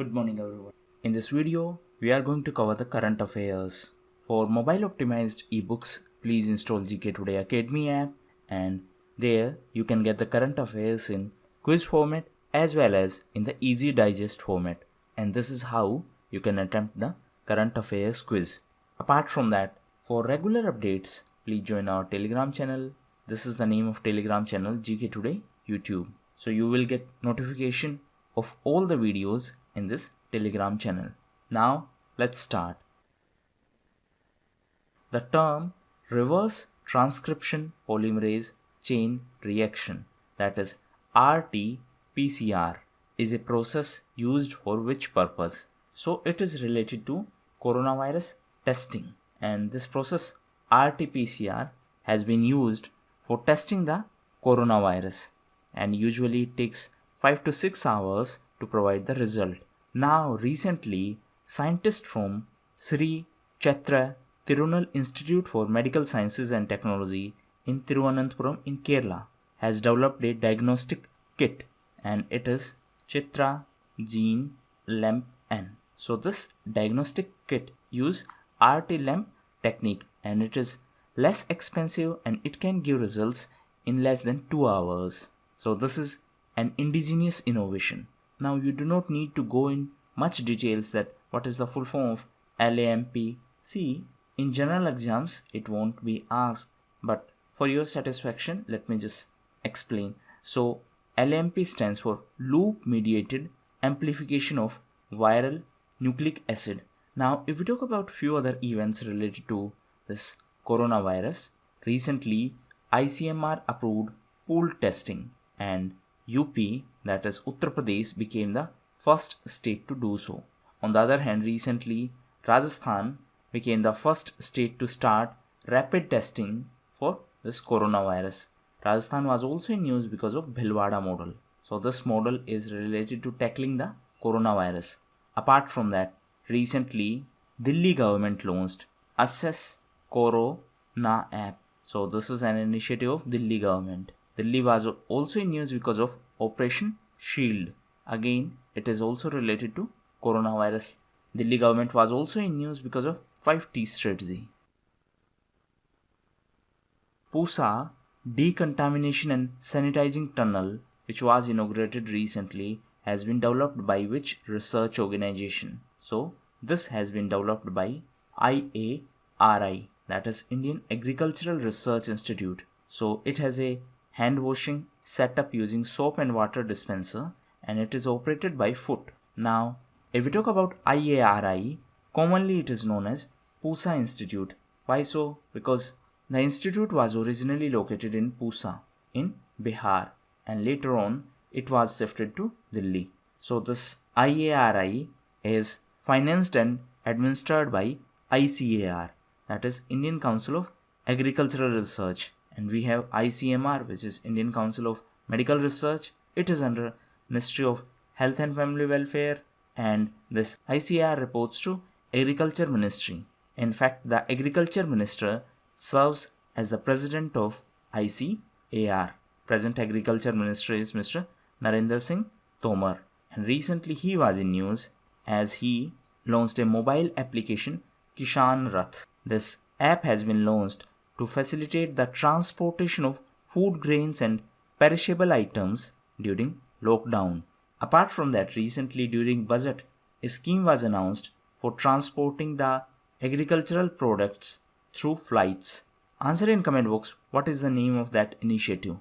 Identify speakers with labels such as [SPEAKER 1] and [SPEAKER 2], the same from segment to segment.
[SPEAKER 1] Good morning everyone. In this video, we are going to cover the current affairs. For mobile optimized ebooks, please install GKToday Academy app and there you can get the current affairs in quiz format as well as in the easy digest format. And this is how you can attempt the current affairs quiz. Apart from that, for regular updates, please join our Telegram channel. This is the name of Telegram channel GKToday YouTube. So you will get notification of all the videos in this Telegram channel. Now let's start. The term reverse transcription polymerase chain reaction, that is RT-PCR, is a process used for which purpose? So it is related to coronavirus testing, and this process RT-PCR has been used for testing the coronavirus, and usually it takes 5 to 6 hours to provide the result. Now recently, scientists from Sri Chhatra Tirunal Institute for Medical Sciences and Technology in Thiruvananthapuram in Kerala has developed a diagnostic kit, and it is Chitra Gene Lamp N. So this diagnostic kit uses RT-LAMP technique, and it is less expensive and it can give results in less than 2 hours. So this is an indigenous innovation. Now you do not need to go in much details that what is the full form of LAMP. See, in general exams it won't be asked, but for your satisfaction let me just explain. So LAMP stands for loop mediated amplification of viral nucleic acid. Now if we talk about few other events related to this coronavirus, recently ICMR approved pooled testing, and UP, that is Uttar Pradesh, became the first state to do so. On the other hand, recently Rajasthan became the first state to start rapid testing for this coronavirus. Rajasthan was also in news because of Bhilwada model. So this model is related to tackling the coronavirus. Apart from that, recently Delhi government launched Assess Corona app. So this is an initiative of Delhi government. Delhi was also in news because of Operation Shield. Again, it is also related to coronavirus. Delhi government was also in news because of 5T strategy. Pusa decontamination and sanitizing tunnel, which was inaugurated recently, has been developed by which research organization? So this has been developed by IARI, that is Indian Agricultural Research Institute. So it has a hand washing setup using soap and water dispenser, and it is operated by foot. Now if we talk about IARI, commonly it is known as Pusa Institute. Why so? Because the institute was originally located in Pusa in Bihar, and later on it was shifted to Delhi. So this IARI is financed and administered by ICAR, that is Indian Council of Agricultural Research, and we have ICMR, which is Indian Council of Medical Research. It is under Ministry of Health and Family Welfare, and this ICAR reports to Agriculture Ministry. In fact, the Agriculture Minister serves as the president of ICAR. Present Agriculture Minister is Mr. Narendra Singh Tomar, and recently he was in news as he launched a mobile application, Kishan Rath. This app has been launched to facilitate the transportation of food grains and perishable items during lockdown. Apart from that, recently during budget, a scheme was announced for transporting the agricultural products through flights. Answer in comment box what is the name of that initiative.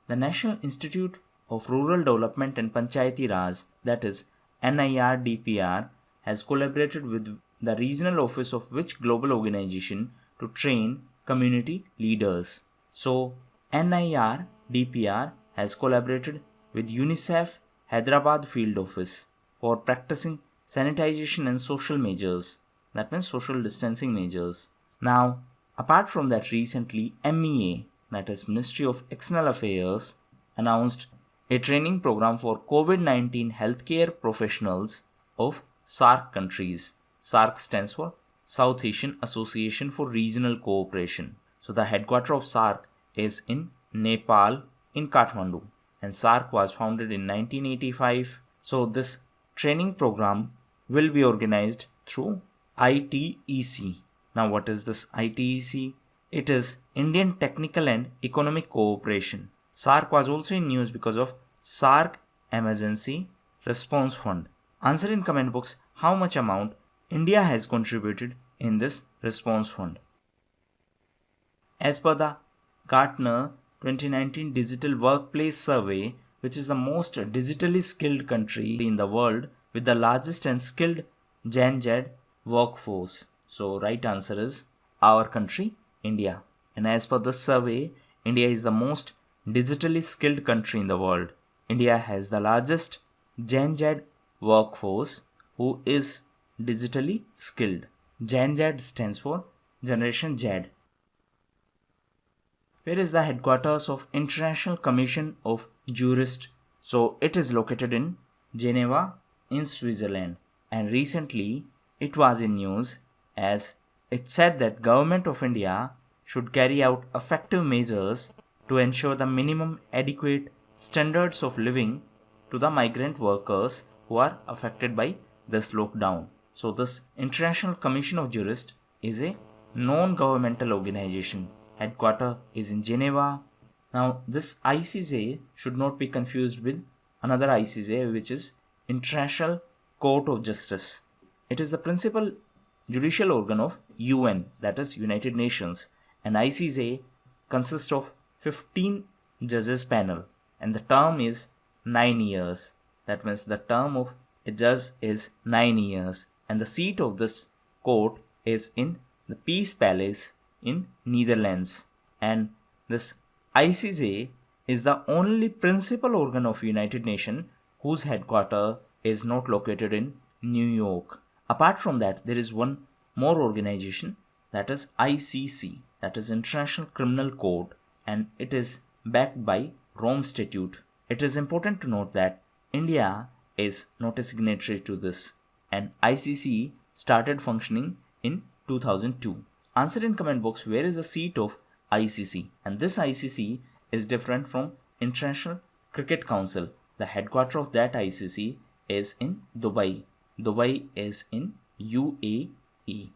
[SPEAKER 1] The National Institute of Rural Development and Panchayati Raj, that is NIRDPR, has collaborated with the regional office of which global organization to train community leaders? So NIRDPR has collaborated with UNICEF Hyderabad field office for practicing sanitization and social measures, that means social distancing measures. Now apart from that, recently MEA, that is Ministry of External Affairs, announced a training program for COVID-19 healthcare professionals of SAARC countries. SAARC stands for South Asian Association for Regional Cooperation. So the headquarters of SAARC is in Nepal, in Kathmandu. and SARC was founded in 1985. So this training program will be organized through ITEC. Now what is this ITEC? It is Indian Technical and Economic Cooperation. SARC was also in news because of SARC Emergency Response Fund. Answer in comment box how much amount India has contributed in this response fund. As per the Gartner 2019 Digital Workplace Survey, which is the most digitally skilled country in the world with the largest and skilled Gen Z workforce. So right answer is our country, India. And as per this survey, India is the most digitally skilled country in the world. India has the largest Gen Z workforce who is digitally skilled. Gen Z stands for Generation Z. Where is the headquarters of International Commission of Jurists? So it is located in Geneva in Switzerland, and recently it was in news as it said that Government of India should carry out effective measures to ensure the minimum adequate standards of living to the migrant workers who are affected by this lockdown. So this International Commission of Jurists is a non-governmental organization. Headquarter is in Geneva. Now this ICJ should not be confused with another ICJ, which is International Court of Justice. It is the principal judicial organ of UN, that is United Nations, and ICJ consists of 15 judges panel, and the term is 9 years. That means the term of a judge is 9 years, and the seat of this court is in the Peace Palace in Netherlands. And this ICJ is the only principal organ of United Nations whose headquarters is not located in New York. Apart from that, there is one more organization, that is ICC, that is International Criminal Court, and it is backed by Rome Statute. It is important to note that India is not a signatory to this, and ICC started functioning in 2002. Answer in comment box where is the seat of ICC, and this ICC is different from International Cricket Council. The headquarters of that ICC is in Dubai. Dubai is in UAE.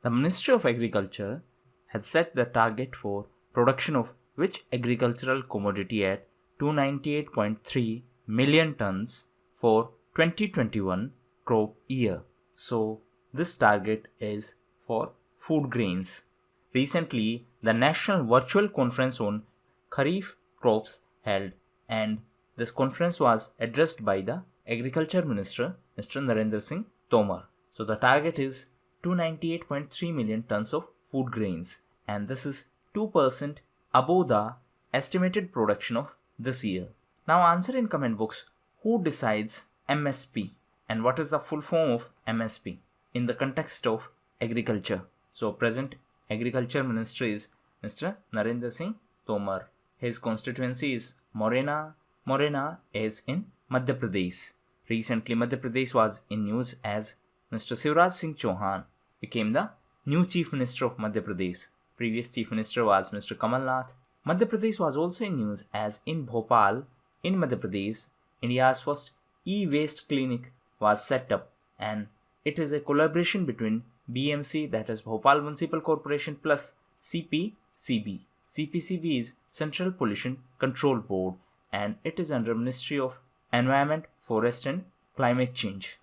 [SPEAKER 1] The Ministry of Agriculture has set the target for production of which agricultural commodity at 298.3 million tons for 2021 crop year. So this target is for food grains. Recently, the National Virtual Conference on Kharif Crops held, and this conference was addressed by the Agriculture Minister, Mr. Narendra Singh Tomar. So the target is 298.3 million tons of food grains, and this is 2% above the estimated production of this year. Now answer in comment box who decides MSP and what is the full form of MSP in the context of agriculture. So present Agriculture Minister is Mr. Narendra Singh Tomar. His constituency is Morena. Morena is in Madhya Pradesh. Recently Madhya Pradesh was in news as Mr. Shivraj Singh Chauhan became the new Chief Minister of Madhya Pradesh. Previous Chief Minister was Mr. Kamal Nath. Madhya Pradesh was also in news as in Bhopal, in Madhya Pradesh, India's first e-waste clinic was set up, and it is a collaboration between BMC, that is Bhopal Municipal Corporation, plus CPCB. CPCB is Central Pollution Control Board, and it is under Ministry of Environment, Forest and Climate Change.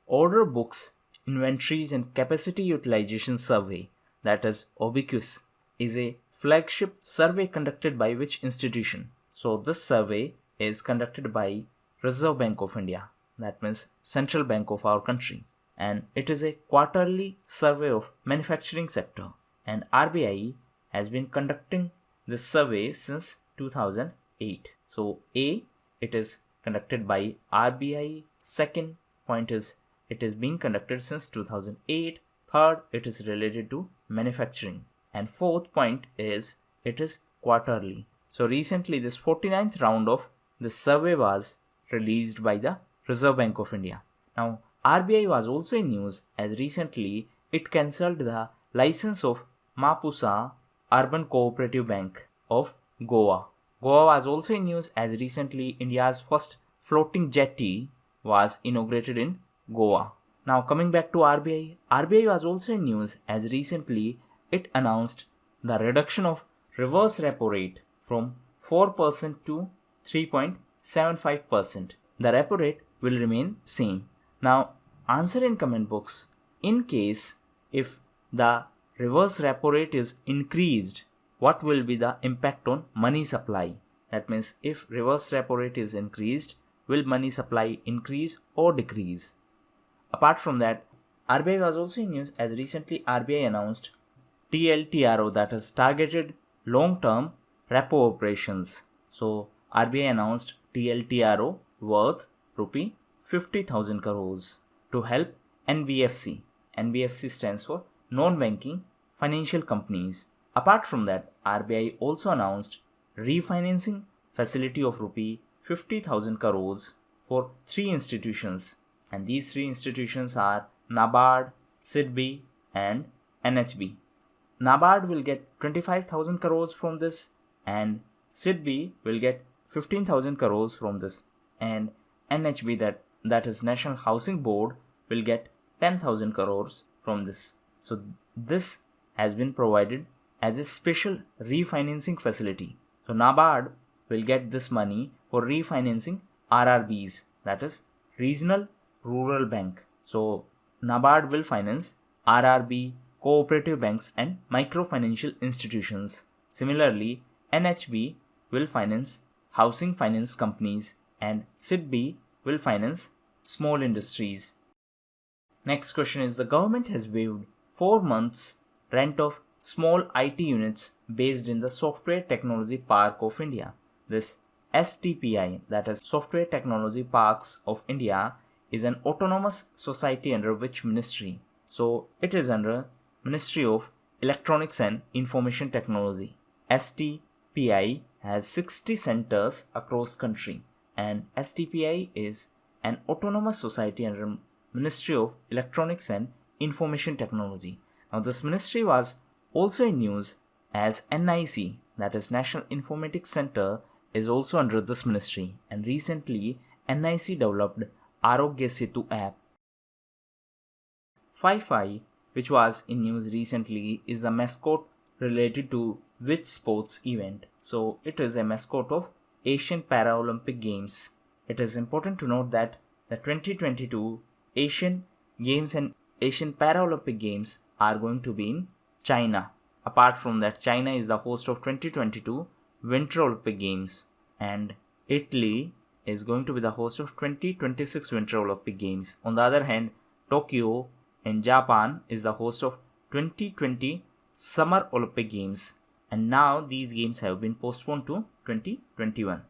[SPEAKER 1] Order Books, Inventories and Capacity Utilization Survey, that is OBQS, is a flagship survey conducted by which institution? So this survey is conducted by Reserve Bank of India, that means Central Bank of our country, and it is a quarterly survey of manufacturing sector, and RBI has been conducting this survey since 2008. So A, it is conducted by RBI. Second point is it is being conducted since 2008. Third, it is related to manufacturing, and fourth point is it is quarterly. So recently this 49th round of this survey was released by the Reserve Bank of India. Now RBI was also in news as recently it cancelled the license of Mapusa Urban Cooperative Bank. of Goa. Goa was also in news as recently India's first floating jetty was inaugurated in Goa. Now coming back to RBI, RBI was also in news as recently it announced the reduction of reverse repo rate from 4% to 3.75%. The repo rate will remain same. Now answer in comment box. In case if the reverse repo rate is increased, what will be the impact on money supply? That means if reverse repo rate is increased, will money supply increase or decrease? Apart from that, RBI was also in news as recently RBI announced TLTRO, that is targeted long-term repo operations. So RBI announced TLTRO worth rupee 50,000 crores to help NBFC. NBFC stands for non-banking financial companies. Apart from that, RBI also announced refinancing facility of rupee 50,000 crores for 3 institutions, and these 3 institutions are NABARD, SIDBI and NHB. NABARD will get 25,000 crores from this, and SIDBI will get 15,000 crores from this, and NHB, that is National Housing Board, will get 10,000 crores from this. So this has been provided as a special refinancing facility. So NABARD will get this money for refinancing RRBs, that is Regional Rural Bank. So NABARD will finance RRB, cooperative banks and microfinancial institutions. Similarly, NHB will finance housing finance companies and SIDBI will finance small industries. Next question is, the government has waived 4 months rent of small IT units based in the Software Technology Park of India. This STPI, that is Software Technology Parks of India, is an autonomous society under which ministry? So it is under Ministry of Electronics and Information Technology. STPI has 60 centers across country, and STPI is an autonomous society under Ministry of Electronics and Information Technology. Now this ministry was also in news as NIC, that is National Informatics Center, is also under this ministry, and recently NIC developed Arogya Setu app. 5-5, which was in news recently, is the mascot related to which sports event? So it is a mascot of Asian Paralympic Games. It is important to note that the 2022 Asian Games and Asian Paralympic Games are going to be in China. Apart from that, China is the host of 2022 Winter Olympic Games, and Italy is going to be the host of 2026 Winter Olympic Games. On the other hand, Tokyo in Japan is the host of 2020 Summer Olympic Games, and now these games have been postponed to 2021.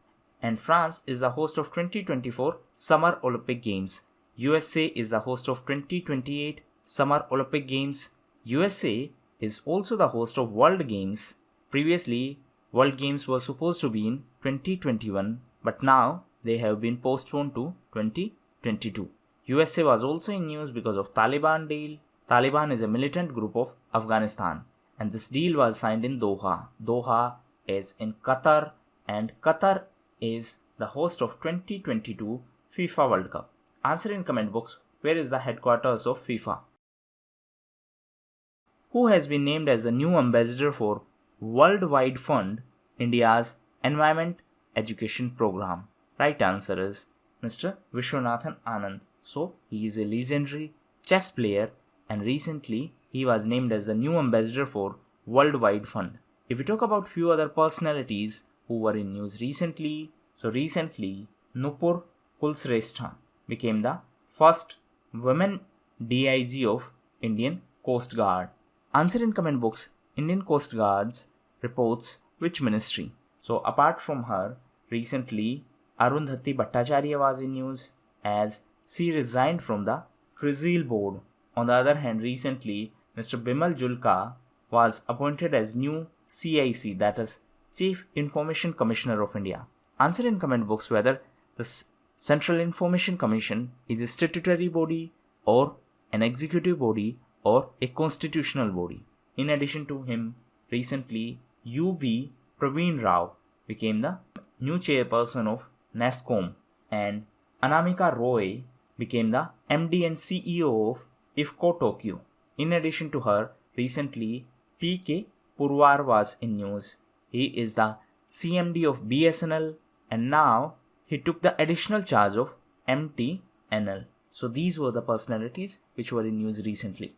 [SPEAKER 1] And France is the host of 2024 Summer Olympic Games. USA is the host of 2028 Summer Olympic Games. USA is also the host of World Games. Previously, World Games were supposed to be in 2021, but now they have been postponed to 2022. USA was also in news because of Taliban deal. Taliban is a militant group of Afghanistan, and this deal was signed in Doha. Doha is in Qatar, and Qatar is the host of 2022 FIFA World Cup. Answer in comment box, where is the headquarters of FIFA? Who has been named as the new ambassador for Worldwide Fund, India's Environment Education Program? Right answer is Mr. Vishwanathan Anand. So he is a legendary chess player, and recently he was named as the new ambassador for Worldwide Fund. If we talk about few other personalities who were in news recently, so recently Nupur Kulsrestha became the first women DIG of Indian Coast Guard. Answer in comment box, Indian Coast Guards reports which ministry? So apart from her, recently Arundhati Bhattacharya was in news as she resigned from the CRISIL board. On the other hand, recently Mr. Bimal Julka was appointed as new CIC, that is Chief Information Commissioner of India. Answer in comment box whether the Central Information Commission is a statutory body or an executive body or a constitutional body. In addition to him, recently UB Praveen Rao became the new chairperson of NASSCOM, and Anamika Roy became the MD and CEO of IFCO Tokyo. In addition to her, recently PK Purwar was in news. He is the CMD of BSNL, and now he took the additional charge of MTNL. So these were the personalities which were in news recently.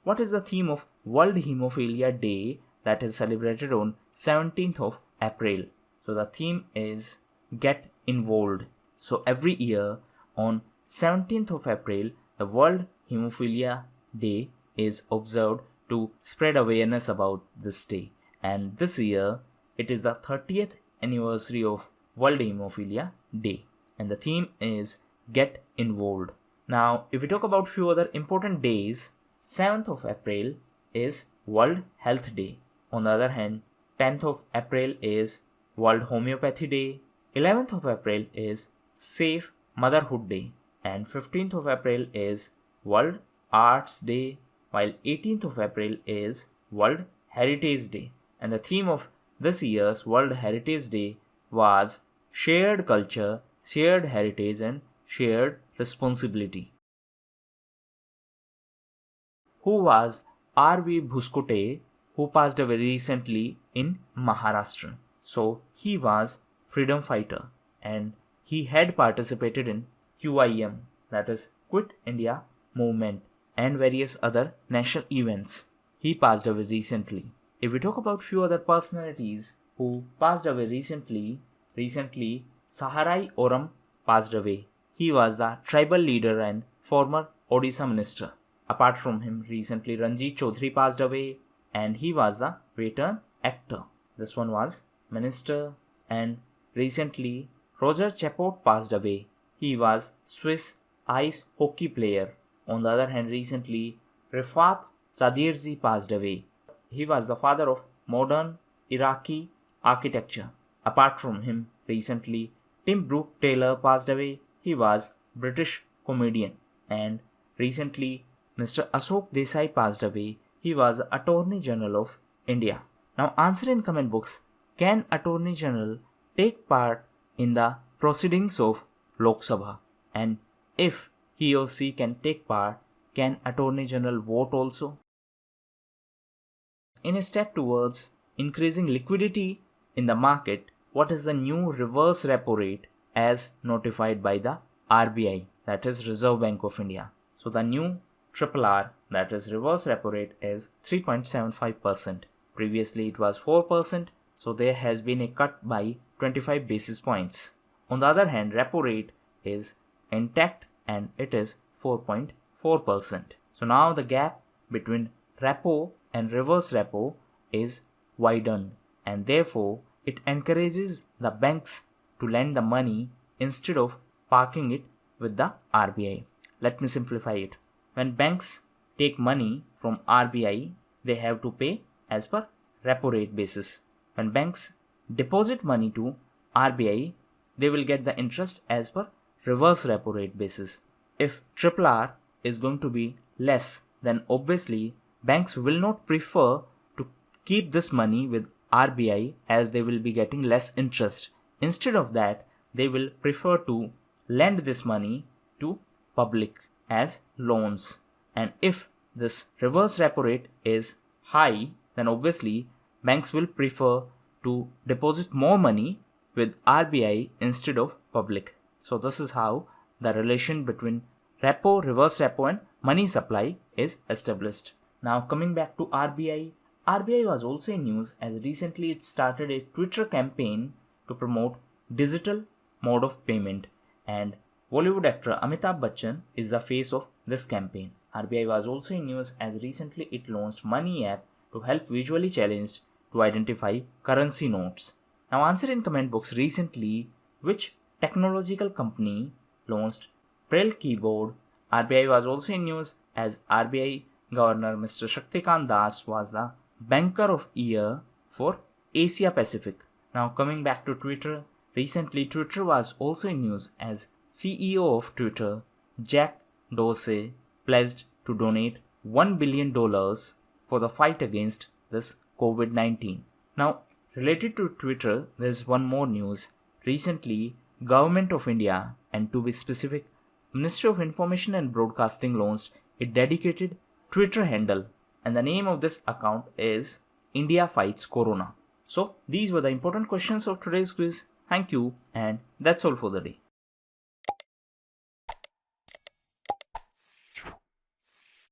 [SPEAKER 1] What is the theme of World Hemophilia Day that is celebrated on 17th of April? So the theme is Get Involved. So every year on 17th of April, the World Hemophilia Day is observed to spread awareness about this day. And this year, it is the 30th anniversary of World Hemophilia Day. And the theme is Get Involved. Now, if we talk about few other important days, 7th of April is World Health Day. On the other hand, 10th of April is World Homeopathy Day. 11th of April is Safe Motherhood Day. And 15th of April is World Arts Day, while 18th of April is World Heritage Day. And the theme of this year's World Heritage Day was Shared Culture, Shared Heritage and Shared Responsibility. Who was R.V. Bhuskute, who passed away recently in Maharashtra? So he was freedom fighter, and he had participated in QIM, that is Quit India Movement, and various other national events. He passed away recently. If we talk about few other personalities who passed away recently, Saharai Oram passed away. He was the tribal leader and former Odisha minister. Apart from him, recently Ranjit Chaudhary passed away, and he was the veteran actor. This one was minister. And recently Roger Chapot passed away. He was Swiss ice hockey player. On the other hand, recently Rifat Chadirzi passed away. He was the father of modern Iraqi architecture. Apart from him, recently Tim Brooke Taylor passed away. He was British comedian. And recently Mr. Ashok Desai passed away. He was Attorney General of India. Now answer in comment box. Can Attorney General take part in the proceedings of Lok Sabha? And if he or she can take part, can Attorney General vote also? In a step towards increasing liquidity in the market, what is the new reverse repo rate as notified by the RBI, that is Reserve Bank of India? So the new RRR, that is reverse repo rate, is 3.75%. Previously it was 4%, so there has been a cut by 25 basis points. On the other hand, repo rate is intact and it is 4.4%. So now the gap between repo and reverse repo is widened, and therefore it encourages the banks to lend the money instead of parking it with the RBI. Let me simplify it. When banks take money from RBI, they have to pay as per repo rate basis. When banks deposit money to RBI, they will get the interest as per reverse repo rate basis. If RRR is going to be less, then obviously banks will not prefer to keep this money with RBI as they will be getting less interest. Instead of that, they will prefer to lend this money to public as loans. And if this reverse repo rate is high, then obviously banks will prefer to deposit more money with RBI instead of public. So this is how the relation between repo, reverse repo and money supply is established. Now coming back to RBI, RBI was also in news as recently it started a Twitter campaign to promote digital mode of payment, and Bollywood actor Amitabh Bachchan is the face of this campaign. RBI was also in news as recently it launched Money app to help visually challenged to identify currency notes. Now answer in comment box recently which technological company launched Braille keyboard. RBI was also in news as RBI Governor Mr. Shaktikant Das was the Banker of Year for Asia Pacific. Now coming back to Twitter, recently Twitter was also in news as CEO of Twitter, Jack Dorsey, pledged to donate $1 billion for the fight against this COVID-19. Now, related to Twitter, there's one more news. Recently, Government of India, and to be specific, Ministry of Information and Broadcasting launched a dedicated Twitter handle, and the name of this account is India Fights Corona. So, these were the important questions of today's quiz. Thank you, and that's all for the day.